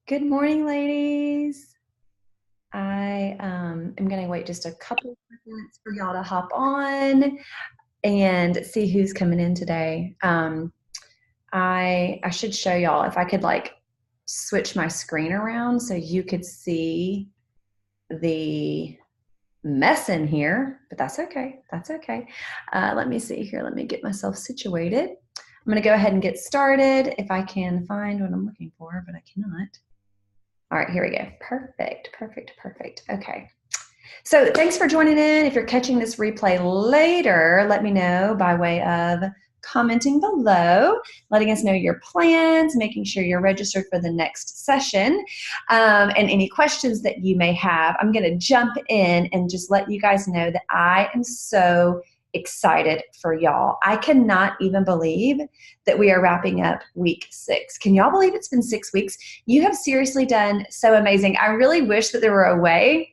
Good morning, ladies. I am going to wait just a couple of seconds for y'all to hop on and see who's coming in today. I should show y'all if I could like switch my screen around so you could see the mess in here, but that's okay. That's okay. Let me see here. Let me get myself situated. I'm going to go ahead and get started if I can find what I'm looking for, but I cannot. All right, here we go. Perfect, perfect, perfect. Okay. So thanks for joining in. If you're catching this replay later, let me know by way of commenting below, letting us know your plans, making sure you're registered for the next session, and any questions that you may have. I'm going to jump in and just let you guys know that I am so excited for y'all. I cannot even believe that we are wrapping up week 6. Can y'all believe it's been 6 weeks? You have seriously done so amazing. I really wish that there were a way,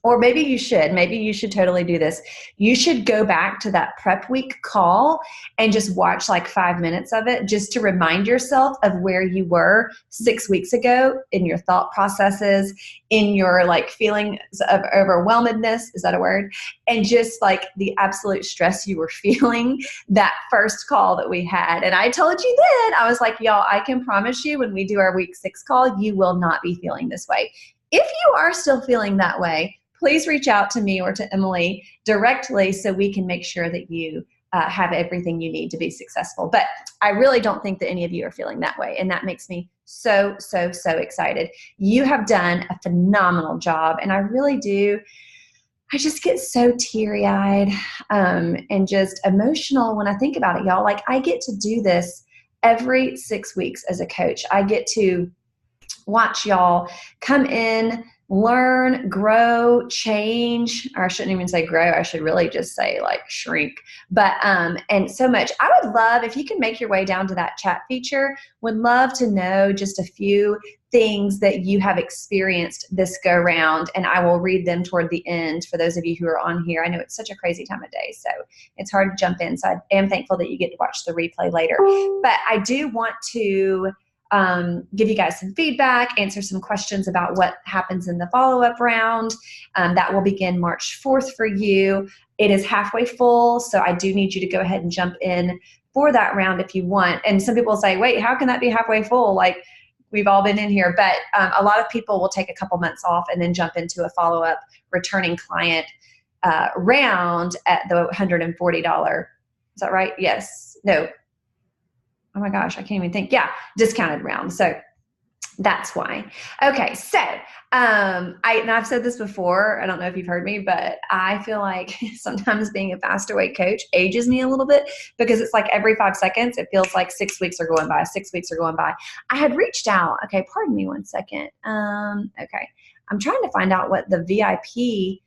or maybe you should totally do this. You should go back to that prep week call and just watch like 5 minutes of it just to remind yourself of where you were 6 weeks ago in your thought processes, in your like feeling of overwhelmedness, is that a word? And just like the absolute stress you were feeling that first call that we had. And I told you then, I was like, y'all, I can promise you when we do our week 6 call, you will not be feeling this way. If you are still feeling that way, please reach out to me or to Emily directly so we can make sure that you have everything you need to be successful. But I really don't think that any of you are feeling that way, and that makes me so, so, so excited. You have done a phenomenal job, and I really do. I just get so teary-eyed and just emotional when I think about it, y'all. Like, I get to do this every 6 weeks as a coach. I get to watch y'all come in, learn, grow, change, or I shouldn't even say grow. I should really just say like shrink. But, and so much. I would love if you can make your way down to that chat feature, would love to know just a few things that you have experienced this go round, and I will read them toward the end for those of you who are on here. I know it's such a crazy time of day, so it's hard to jump in. So I am thankful that you get to watch the replay later. But I do want to give you guys some feedback, answer some questions about what happens in the follow-up round. That will begin March 4th for you. It is halfway full, so I do need you to go ahead and jump in for that round if you want. And some people say, wait, how can that be halfway full? Like, we've all been in here. But a lot of people will take a couple months off and then jump into a follow-up returning client round at the $140. Is that right? Yes. No. Oh my gosh, I can't even think. Yeah, discounted round. So that's why. Okay, so and I've said this before. I don't know if you've heard me, but I feel like sometimes being a fast awake coach ages me a little bit because it's like every 5 seconds, it feels like 6 weeks are going by. 6 weeks are going by. I had reached out. Okay, pardon me one second. Okay, I'm trying to find out what the VIP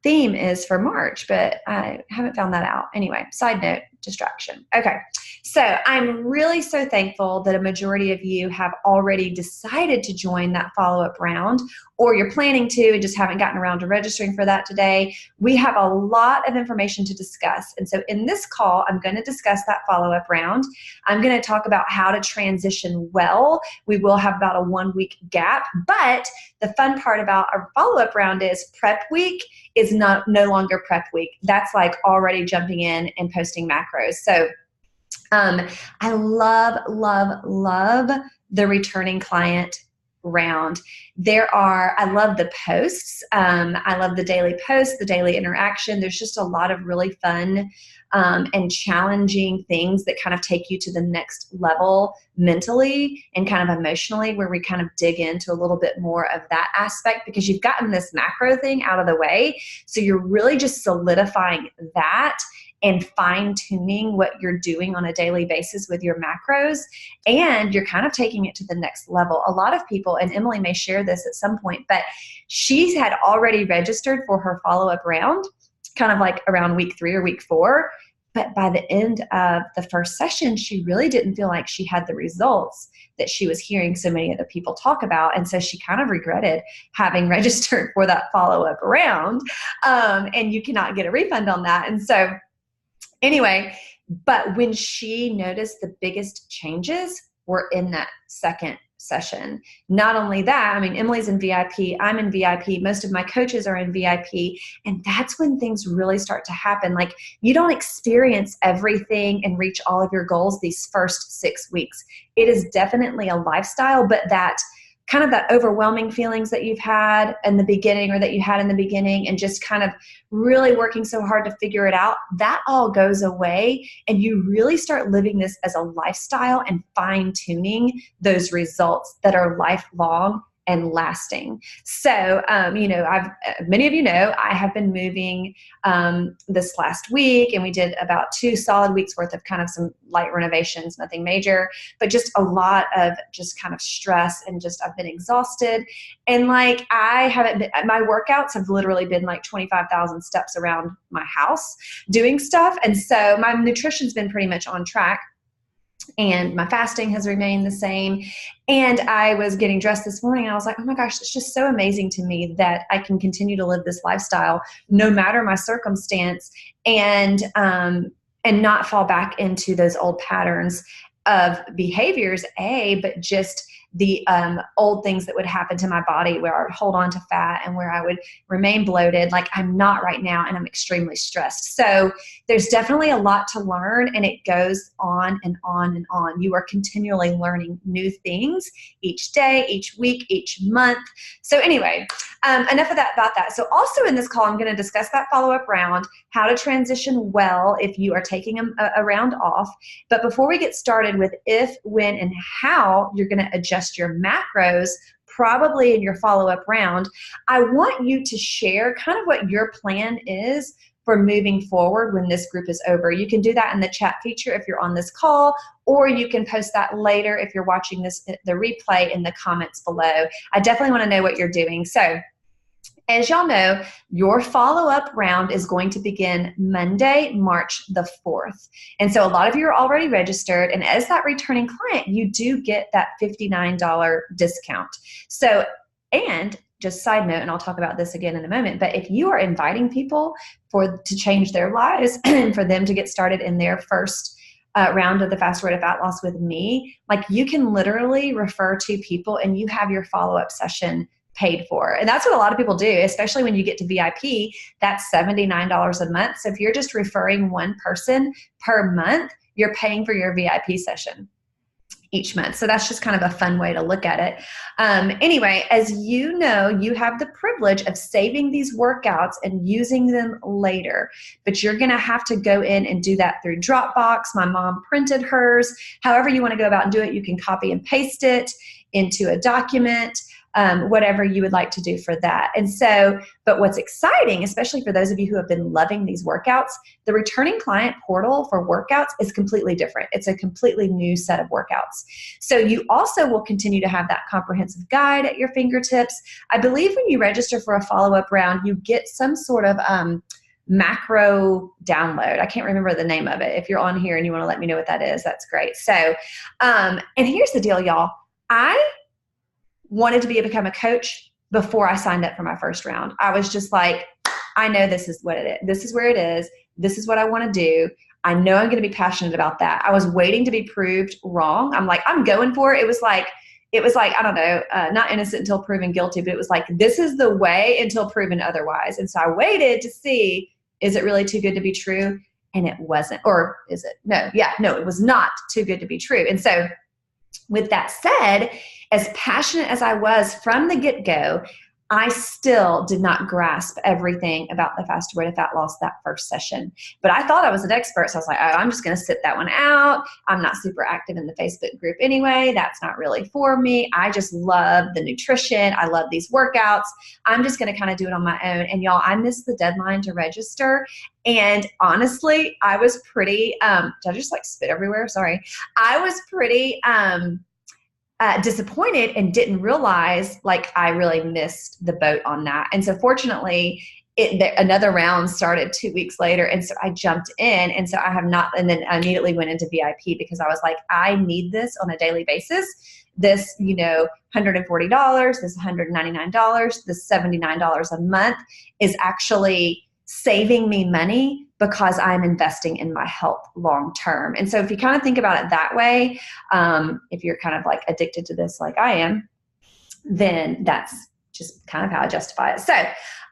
theme is for March, but I haven't found that out. Anyway, side note, distraction. Okay. So I'm really so thankful that a majority of you have already decided to join that follow-up round, or you're planning to and just haven't gotten around to registering for that today. We have a lot of information to discuss. And so in this call, I'm going to discuss that follow-up round. I'm going to talk about how to transition well. We will have about a 1 week gap, but the fun part about our follow-up round is prep week is no longer prep week. That's like already jumping in and posting macros. So I love, love, love the returning client round. I love the posts. I love the daily posts, the daily interaction. There's just a lot of really fun and challenging things that kind of take you to the next level mentally and kind of emotionally, where we kind of dig into a little bit more of that aspect because you've gotten this macro thing out of the way. So you're really just solidifying that and fine-tuning what you're doing on a daily basis with your macros, and you're kind of taking it to the next level. A lot of people, and Emily may share this at some point, but she's had already registered for her follow-up round, kind of like around week 3 or week 4, but by the end of the first session, she really didn't feel like she had the results that she was hearing so many other people talk about, and so she kind of regretted having registered for that follow-up round, and you cannot get a refund on that. And so anyway, but when she noticed the biggest changes were in that second session. Not only that, I mean, Emily's in VIP, I'm in VIP, most of my coaches are in VIP, and that's when things really start to happen. Like, you don't experience everything and reach all of your goals these first 6 weeks. It is definitely a lifestyle, but that kind of that overwhelming feelings that you've had in the beginning, or that you had in the beginning, and just kind of really working so hard to figure it out, that all goes away, and you really start living this as a lifestyle and fine-tuning those results that are lifelong and lasting. So, many of you know, I have been moving this last week, and we did about 2 solid weeks worth of kind of some light renovations, nothing major, but just a lot of just kind of stress, and just I've been exhausted. And like, my workouts have literally been like 25,000 steps around my house doing stuff. And so my nutrition's been pretty much on track, and my fasting has remained the same. And I was getting dressed this morning, and I was like, oh my gosh, it's just so amazing to me that I can continue to live this lifestyle no matter my circumstance, and not fall back into those old patterns of behaviors, but just the old things that would happen to my body, where I would hold on to fat and where I would remain bloated. Like, I'm not right now, and I'm extremely stressed. So there's definitely a lot to learn, and it goes on and on and on. You are continually learning new things each day, each week, each month. So anyway, enough of that about that. So also in this call, I'm going to discuss that follow-up round, how to transition well if you are taking a round off. But before we get started with if, when, and how you're going to adjust your macros, probably in your follow-up round, I want you to share kind of what your plan is for moving forward when this group is over. You can do that in the chat feature if you're on this call, or you can post that later if you're watching the replay in the comments below. I definitely want to know what you're doing. So, as y'all know, your follow-up round is going to begin Monday, March the 4th. And so a lot of you are already registered, and as that returning client, you do get that $59 discount. So, and just side note, and I'll talk about this again in a moment, but if you are inviting people to change their lives and for them to get started in their first round of the Fast Road to Fat Loss with me, like, you can literally refer 2 people and you have your follow-up session paid for. And that's what a lot of people do, especially when you get to VIP. That's $79 a month. So if you're just referring 1 person per month, you're paying for your VIP session each month. So that's just kind of a fun way to look at it. Anyway, as you know, you have the privilege of saving these workouts and using them later, but you're going to have to go in and do that through Dropbox. My mom printed hers. However you want to go about and do it, you can copy and paste it into a document. Whatever you would like to do for that. And so, but what's exciting, especially for those of you who have been loving these workouts, the returning client portal for workouts is completely different. It's a completely new set of workouts. So you also will continue to have that comprehensive guide at your fingertips. I believe when you register for a follow-up round, you get some sort of macro download. I can't remember the name of it. If you're on here and you want to let me know what that is, that's great. So, and here's the deal, y'all. I wanted to become a coach before I signed up for my first round. I was just like, I know this is what it is. This is where it is. This is what I want to do. I know I'm going to be passionate about that. I was waiting to be proved wrong. I'm like, I'm going for it. It was like, I don't know, not innocent until proven guilty, but it was like, this is the way until proven otherwise. And so I waited to see, is it really too good to be true? And it wasn't. Or is it? No, it was not too good to be true. And so with that said, as passionate as I was from the get-go, I still did not grasp everything about the Fast Road to Fat Loss that first session. But I thought I was an expert, so I was like, oh, I'm just going to sit that one out. I'm not super active in the Facebook group anyway. That's not really for me. I just love the nutrition. I love these workouts. I'm just going to kind of do it on my own. And y'all, I missed the deadline to register. And honestly, I was pretty, did I just like spit everywhere? Sorry. I was pretty disappointed and didn't realize like I really missed the boat on that. And so fortunately, another round started 2 weeks later. And so I jumped in. And so I have not, and then I immediately went into VIP because I was like, I need this on a daily basis. This, $140, this $199, this $79 a month is actually saving me money, because I'm investing in my health long term. And so if you kind of think about it that way, if you're kind of like addicted to this like I am, then that's just kind of how I justify it. So,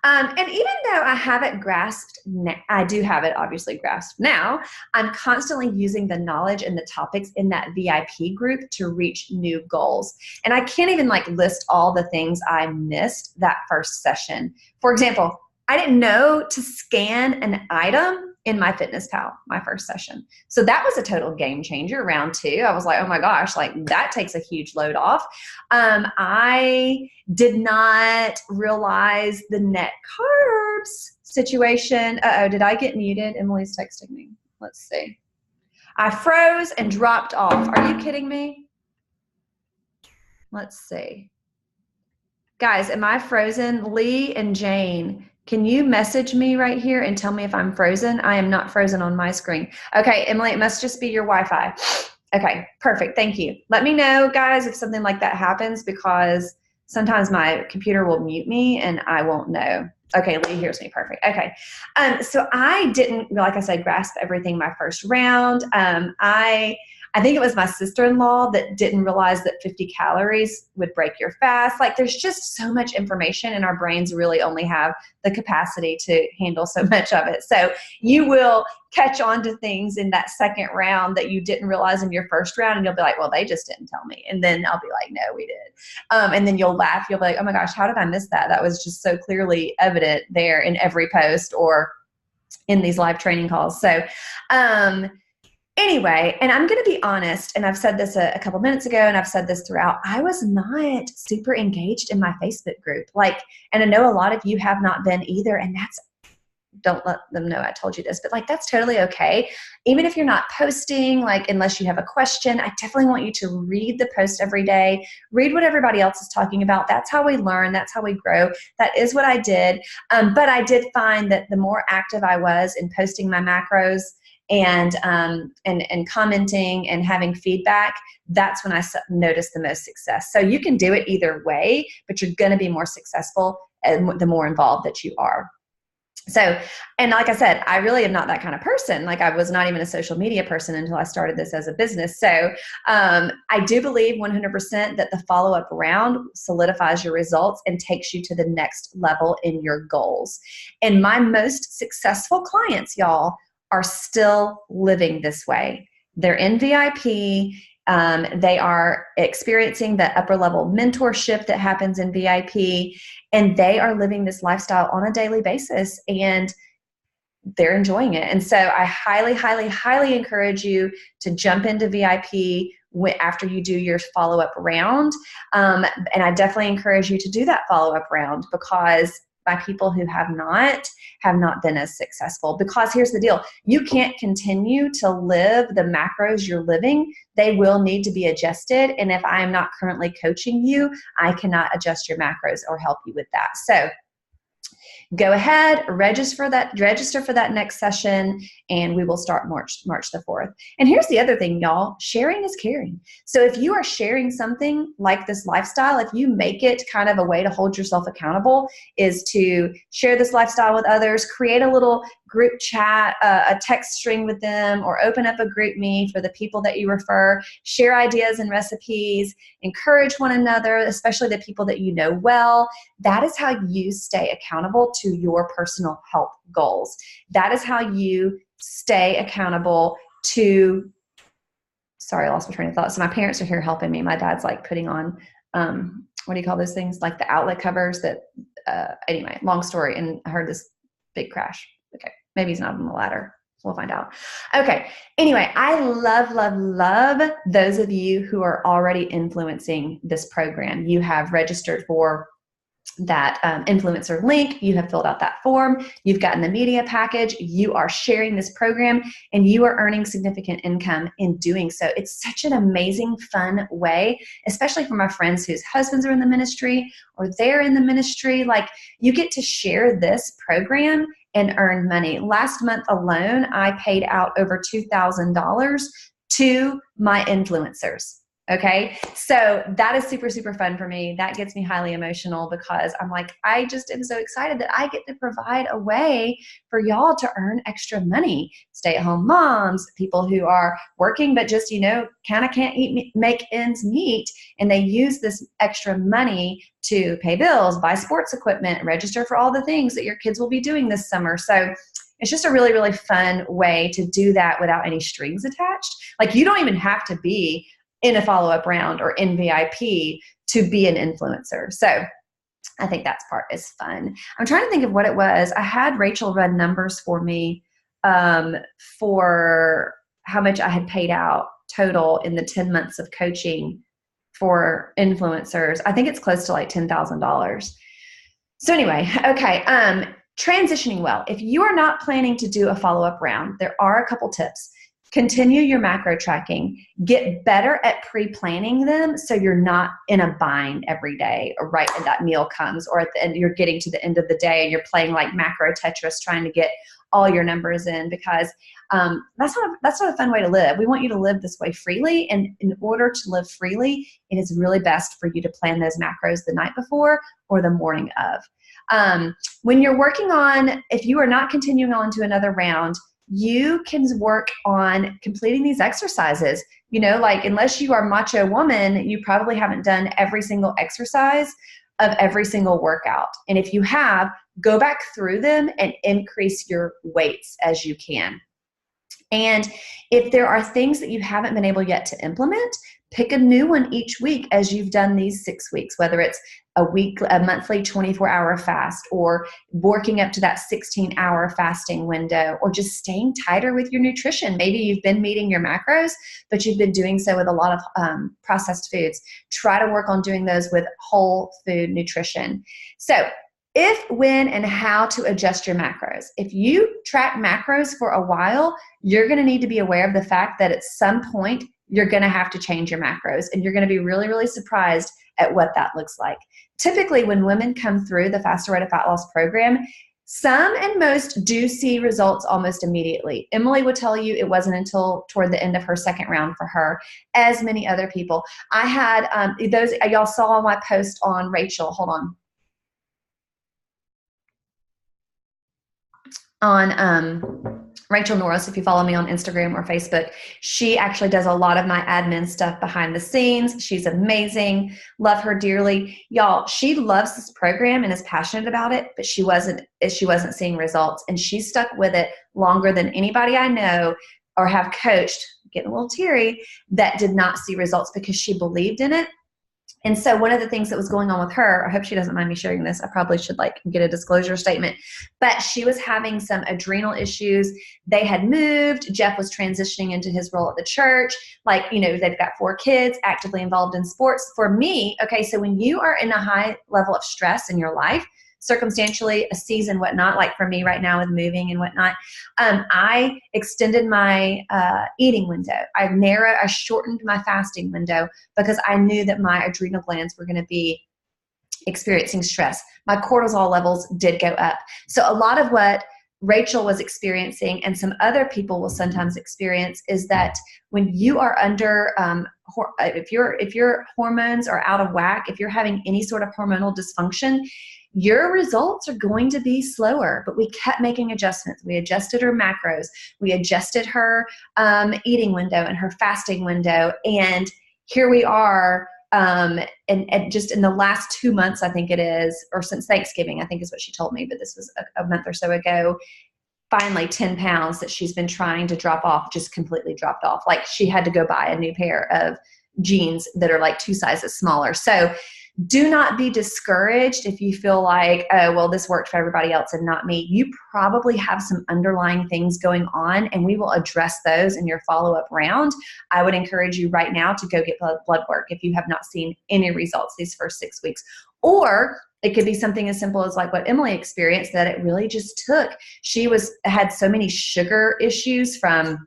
and even though I have it grasped, I do have it obviously grasped now, I'm constantly using the knowledge and the topics in that VIP group to reach new goals. And I can't even like list all the things I missed that first session. For example, I didn't know to scan an item in MyFitnessPal, my first session. So that was a total game changer. Round 2, I was like, oh my gosh, like that takes a huge load off. I did not realize the net carbs situation. Uh-oh, did I get muted? Emily's texting me. Let's see. I froze and dropped off. Are you kidding me? Let's see. Guys, am I frozen? Lee and Jane, can you message me right here and tell me if I'm frozen? I am not frozen on my screen. Okay, Emily, it must just be your Wi-Fi. Okay, perfect. Thank you. Let me know, guys, if something like that happens, because sometimes my computer will mute me and I won't know. Okay, Lee hears me. Perfect. Okay. So I didn't, like I said, grasp everything my first round. I think it was my sister-in-law that didn't realize that 50 calories would break your fast. Like there's just so much information and our brains really only have the capacity to handle so much of it. So you will catch on to things in that second round that you didn't realize in your first round, and you'll be like, well, they just didn't tell me. And then I'll be like, no, we did. And then you'll laugh. You'll be like, oh my gosh, how did I miss that? That was just so clearly evident there in every post or in these live training calls. So, anyway, and I'm going to be honest, and I've said this a couple minutes ago, and I've said this throughout, I was not super engaged in my Facebook group. Like, and I know a lot of you have not been either, and don't let them know I told you this, but like, that's totally okay. Even if you're not posting, like, unless you have a question, I definitely want you to read the post every day, read what everybody else is talking about. That's how we learn. That's how we grow. That is what I did. But I did find that the more active I was in posting my macros, and commenting and having feedback, that's when I noticed the most success. So you can do it either way, but you're going to be more successful the more involved that you are. So, and like I said, I really am not that kind of person. Like I was not even a social media person until I started this as a business. So I do believe 100% that the follow-up round solidifies your results and takes you to the next level in your goals. And my most successful clients, y'all, are still living this way. They're in VIP. They are experiencing the upper level mentorship that happens in VIP, and they are living this lifestyle on a daily basis, and they're enjoying it. And so I highly, highly, highly encourage you to jump into VIP after you do your follow-up round. And I definitely encourage you to do that follow-up round, because by people who have not been as successful. Because here's the deal, you can't continue to live the macros you're living. They will need to be adjusted. And if I am not currently coaching you, I cannot adjust your macros or help you with that. So go ahead, register for that next session, and we will start March the 4th. And here's the other thing, y'all, sharing is caring. So if you are sharing something like this lifestyle, if you make it kind of a way to hold yourself accountable, is to share this lifestyle with others, create a little group chat, a text string with them, or open up a group me for the people that you refer, share ideas and recipes, encourage one another, especially the people that you know well. That is how you stay accountable to your personal health goals. That is how you stay accountable to, sorry, I lost my train of thought. So my parents are here helping me. My dad's like putting on, what do you call those things? Like the outlet covers that, anyway, long story. And I heard this big crash. Okay. Maybe he's not on the ladder. We'll find out. Okay. Anyway, I love, love, love those of you who are already influencing this program. You have registered for that influencer link. You have filled out that form. You've gotten the media package. You are sharing this program, and you are earning significant income in doing so. It's such an amazing, fun way, especially for my friends whose husbands are in the ministry or they're in the ministry. Like, you get to share this program and earn money. Last month alone, I paid out over $2,000 to my influencers. Okay. So that is super, super fun for me. That gets me highly emotional because I'm like, I just am so excited that I get to provide a way for y'all to earn extra money. Stay-at-home moms, people who are working, but just, kind of can't make ends meet. And they use this extra money to pay bills, buy sports equipment, register for all the things that your kids will be doing this summer. So it's just a really, really fun way to do that without any strings attached. Like, you don't even have to be in a follow-up round or in VIP to be an influencer. So I think that part is fun. I'm trying to think of what it was. I had Rachel run numbers for me for how much I had paid out total in the 10 months of coaching for influencers. I think it's close to like $10,000. So anyway, okay. Transitioning well. If you are not planning to do a follow-up round, there are a couple tips. Continue your macro tracking. Get better at pre-planning them so you're not in a bind every day or right when that meal comes, or at the end you're getting to the end of the day and you're playing like macro Tetris trying to get all your numbers in, because that's not a fun way to live. We want you to live this way freely, and in order to live freely, it is really best for you to plan those macros the night before or the morning of. When you're working on, if you are not continuing on to another round, you can work on completing these exercises. Like, unless you are macho woman, you probably haven't done every single exercise of every single workout. And if you have, go back through them and increase your weights as you can. And if there are things that you haven't been able yet to implement, pick a new one each week as you've done these 6 weeks, whether it's a monthly 24-hour fast, or working up to that 16-hour fasting window, or just staying tighter with your nutrition. Maybe you've been meeting your macros, but you've been doing so with a lot of processed foods. Try to work on doing those with whole food nutrition. So if, when, and how to adjust your macros. If you track macros for a while, you're going to need to be aware of the fact that at some point, you're going to have to change your macros, and you're going to be really, really surprised at what that looks like. Typically, when women come through the Faster Way to Fat Loss program, some and most do see results almost immediately. Emily would tell you it wasn't until toward the end of her second round for her, as many other people. I had those, y'all saw my post on Rachel. Hold on Rachel Norris, if you follow me on Instagram or Facebook. She actually does a lot of my admin stuff behind the scenes. She's amazing. Love her dearly. Y'all, she loves this program and is passionate about it, but she wasn't seeing results. And she stuck with it longer than anybody I know or have coached, getting a little teary, that did not see results because she believed in it. And so one of the things that was going on with her, I hope she doesn't mind me sharing this. I probably should get a disclosure statement, but she was having some adrenal issues. They had moved. Jeff was transitioning into his role at the church. They've got 4 kids, actively involved in sports. For me, okay, so when you are in a high level of stress in your life, circumstantially, a season, whatnot, like for me right now with moving and whatnot, I extended my eating window. I shortened my fasting window because I knew that my adrenal glands were going to be experiencing stress. My cortisol levels did go up. So a lot of what Rachel was experiencing, and some other people will sometimes experience, is that when you are under, if your hormones are out of whack, if you're having any sort of hormonal dysfunction, your results are going to be slower. But we kept making adjustments. We adjusted her macros. We adjusted her eating window and her fasting window. And here we are. And just in the last 2 months, I think it is, or since Thanksgiving, I think is what she told me, but this was a month or so ago, finally 10 pounds that she's been trying to drop off just completely dropped off. Like, she had to go buy a new pair of jeans that are like 2 sizes smaller. So do not be discouraged if you feel like, oh, well, this worked for everybody else and not me. You probably have some underlying things going on, and we will address those in your follow-up round. I would encourage you right now to go get blood work if you have not seen any results these first 6 weeks. Or it could be something as simple as like what Emily experienced, that it really just took. She had so many sugar issues from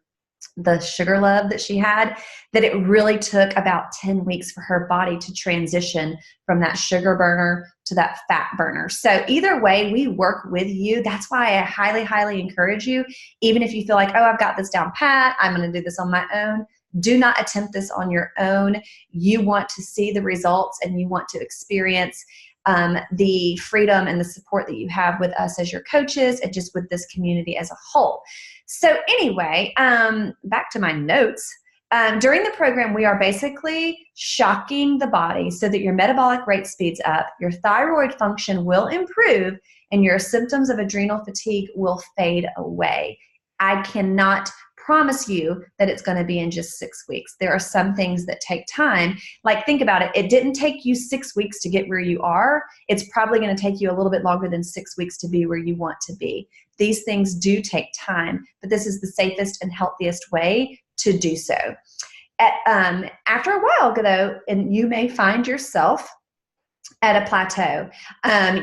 the sugar love that she had, that it really took about 10 weeks for her body to transition from that sugar burner to that fat burner. So either way, we work with you. That's why I highly, highly encourage you, even if you feel like, oh, I've got this down pat, I'm going to do this on my own, Do not attempt this on your own. You want to see the results and you want to experience the freedom and the support that you have with us as your coaches and just with this community as a whole. So anyway, back to my notes. During the program, we are basically shocking the body so that your metabolic rate speeds up, your thyroid function will improve, and your symptoms of adrenal fatigue will fade away. I cannot promise you that it's going to be in just 6 weeks. There are some things that take time. Like, think about it. It didn't take you 6 weeks to get where you are. It's probably going to take you a little bit longer than 6 weeks to be where you want to be. These things do take time, but this is the safest and healthiest way to do so. After a while, though, and you may find yourself at a plateau.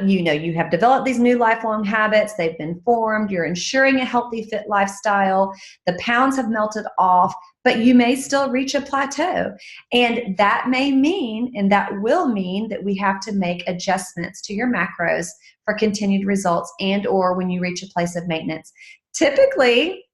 You have developed these new lifelong habits. They've been formed. You're ensuring a healthy, fit lifestyle. The pounds have melted off, but you may still reach a plateau. And that may mean, and that will mean, that we have to make adjustments to your macros for continued results and or when you reach a place of maintenance. Typically,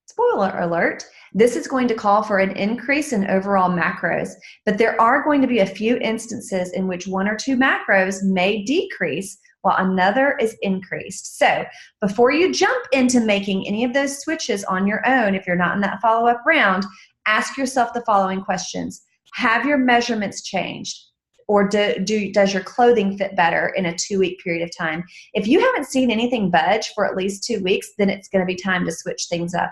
spoiler alert, this is going to call for an increase in overall macros, but there are going to be a few instances in which 1 or 2 macros may decrease while another is increased. So before you jump into making any of those switches on your own, if you're not in that follow-up round, ask yourself the following questions. Have your measurements changed? Or does your clothing fit better in a 2-week period of time? If you haven't seen anything budge for at least 2 weeks, then it's going to be time to switch things up.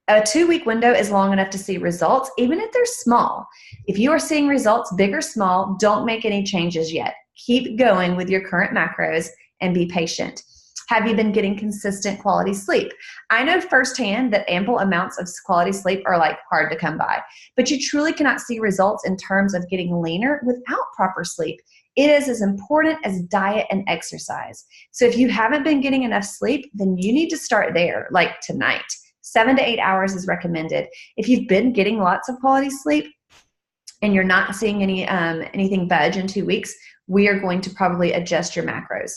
A 2-week window is long enough to see results, even if they're small. If you are seeing results, big or small, don't make any changes yet. Keep going with your current macros and be patient. Have you been getting consistent quality sleep? I know firsthand that ample amounts of quality sleep are hard to come by, but you truly cannot see results in terms of getting leaner without proper sleep. It is as important as diet and exercise. So if you haven't been getting enough sleep, then you need to start there, like tonight. 7 to 8 hours is recommended. If you've been getting lots of quality sleep and you're not seeing anything budge in 2 weeks, we are going to probably adjust your macros.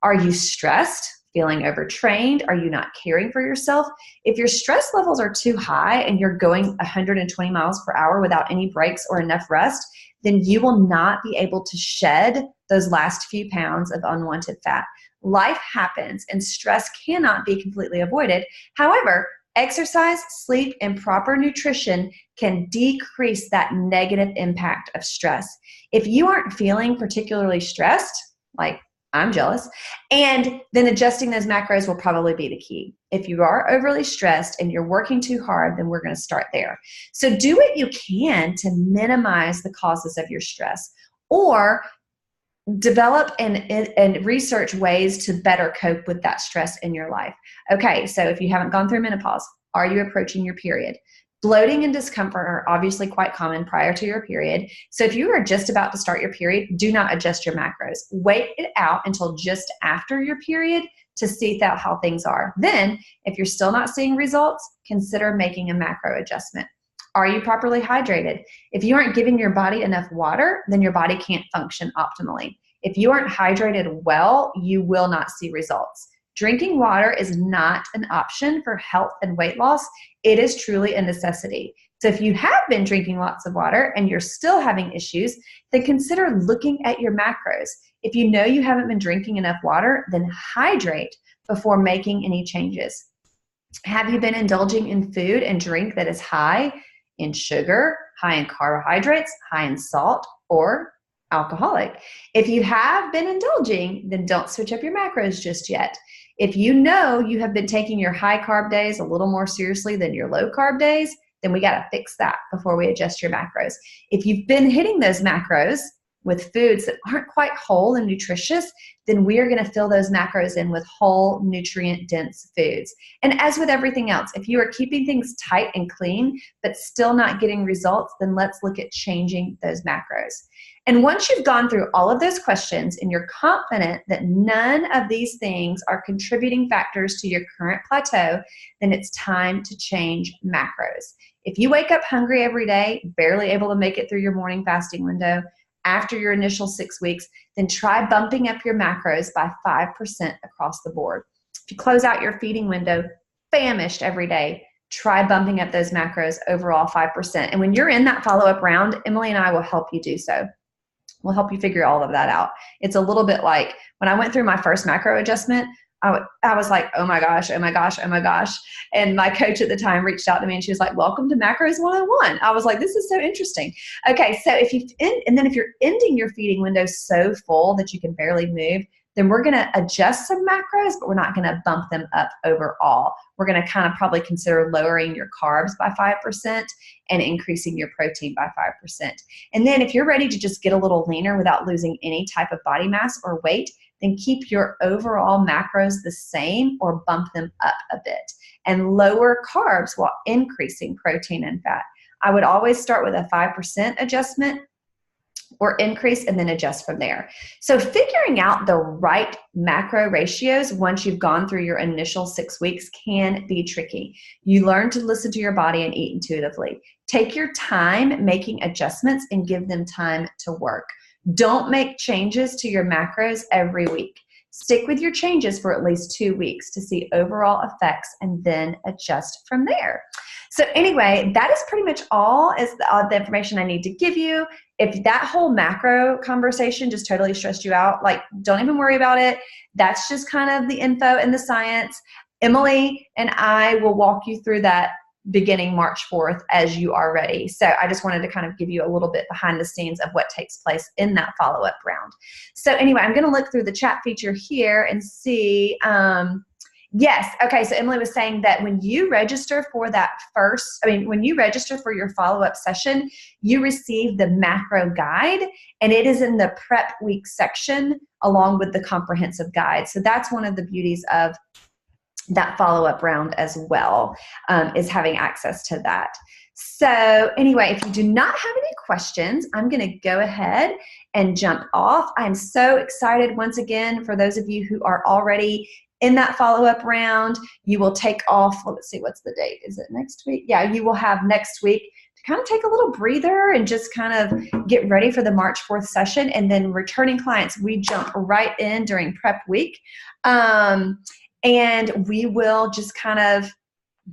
Are you stressed? Feeling overtrained? Are you not caring for yourself? If your stress levels are too high and you're going 120 miles per hour without any breaks or enough rest, then you will not be able to shed those last few pounds of unwanted fat. Life happens and stress cannot be completely avoided. However, exercise, sleep, and proper nutrition can decrease that negative impact of stress. If you aren't feeling particularly stressed, like I'm jealous, and then adjusting those macros will probably be the key. If you are overly stressed and you're working too hard, then we're going to start there. So do what you can to minimize the causes of your stress, or develop and research ways to better cope with that stress in your life. Okay, so if you haven't gone through menopause, are you approaching your period? Bloating and discomfort are obviously quite common prior to your period. So if you are just about to start your period, do not adjust your macros. Wait it out until just after your period to see how things are. Then, if you're still not seeing results, consider making a macro adjustment. Are you properly hydrated? If you aren't giving your body enough water, then your body can't function optimally. If you aren't hydrated well, you will not see results. Drinking water is not an option for health and weight loss. It is truly a necessity. So if you have been drinking lots of water and you're still having issues, then consider looking at your macros. If you know you haven't been drinking enough water, then hydrate before making any changes. Have you been indulging in food and drink that is high in sugar, high in carbohydrates, high in salt, or alcoholic? If you have been indulging, then don't switch up your macros just yet. If you know you have been taking your high carb days a little more seriously than your low carb days, then we got to fix that before we adjust your macros. If you've been hitting those macros with foods that aren't quite whole and nutritious, then we are going to fill those macros in with whole, nutrient-dense foods. And as with everything else, if you are keeping things tight and clean, but still not getting results, then let's look at changing those macros. And once you've gone through all of those questions and you're confident that none of these things are contributing factors to your current plateau, then it's time to change macros. If you wake up hungry every day, barely able to make it through your morning fasting window, after your initial 6 weeks, then try bumping up your macros by 5% across the board. If you close out your feeding window famished every day, try bumping up those macros overall 5%. And when you're in that follow-up round, Emily and I will help you do so. We'll help you figure all of that out. It's a little bit like when I went through my first macro adjustment, I was like, oh my gosh, oh my gosh, oh my gosh. And my coach at the time reached out to me and she was like, welcome to Macros 101. I was like, this is so interesting. Okay, so if you're ending your feeding window so full that you can barely move, then we're going to adjust some macros, but we're not going to bump them up overall. We're going to kind of probably consider lowering your carbs by 5% and increasing your protein by 5%. And then if you're ready to just get a little leaner without losing any type of body mass or weight, then keep your overall macros the same or bump them up a bit and lower carbs while increasing protein and fat. I would always start with a 5% adjustment or increase and then adjust from there. So figuring out the right macro ratios once you've gone through your initial 6 weeks can be tricky. You learn to listen to your body and eat intuitively. Take your time making adjustments and give them time to work. Don't make changes to your macros every week. Stick with your changes for at least 2 weeks to see overall effects and then adjust from there. So anyway, that is pretty much all is the information I need to give you. If that whole macro conversation just totally stressed you out, like don't even worry about it. That's just kind of the info and the science. Emily and I will walk you through that beginning March 4th as you are ready. So I just wanted to kind of give you a little bit behind the scenes of what takes place in that follow-up round. So anyway, I'm going to look through the chat feature here and see. Yes. Okay. So Emily was saying that when you register for when you register for your follow-up session, you receive the macro guide and it is in the prep week section along with the comprehensive guide. So that's one of the beauties of that follow-up round as well, is having access to that. So anyway, if you do not have any questions, I'm going to go ahead and jump off. I'm so excited once again for those of you who are already in that follow-up round. You will take off, let's see, what's the date? Is it next week? Yeah, you will have next week to kind of take a little breather and just kind of get ready for the March 4th session. And then returning clients, we jump right in during prep week. And we will just kind of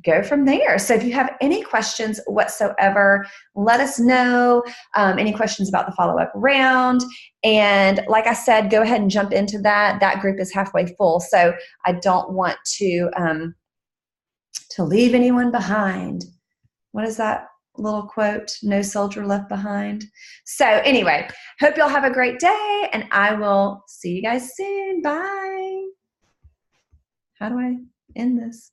go from there. So if you have any questions whatsoever, let us know. Any questions about the follow-up round. And like I said, go ahead and jump into that. That group is halfway full. So I don't want to leave anyone behind. What is that little quote? No soldier left behind. So anyway, hope y'all have a great day and I will see you guys soon. Bye. How do I end this?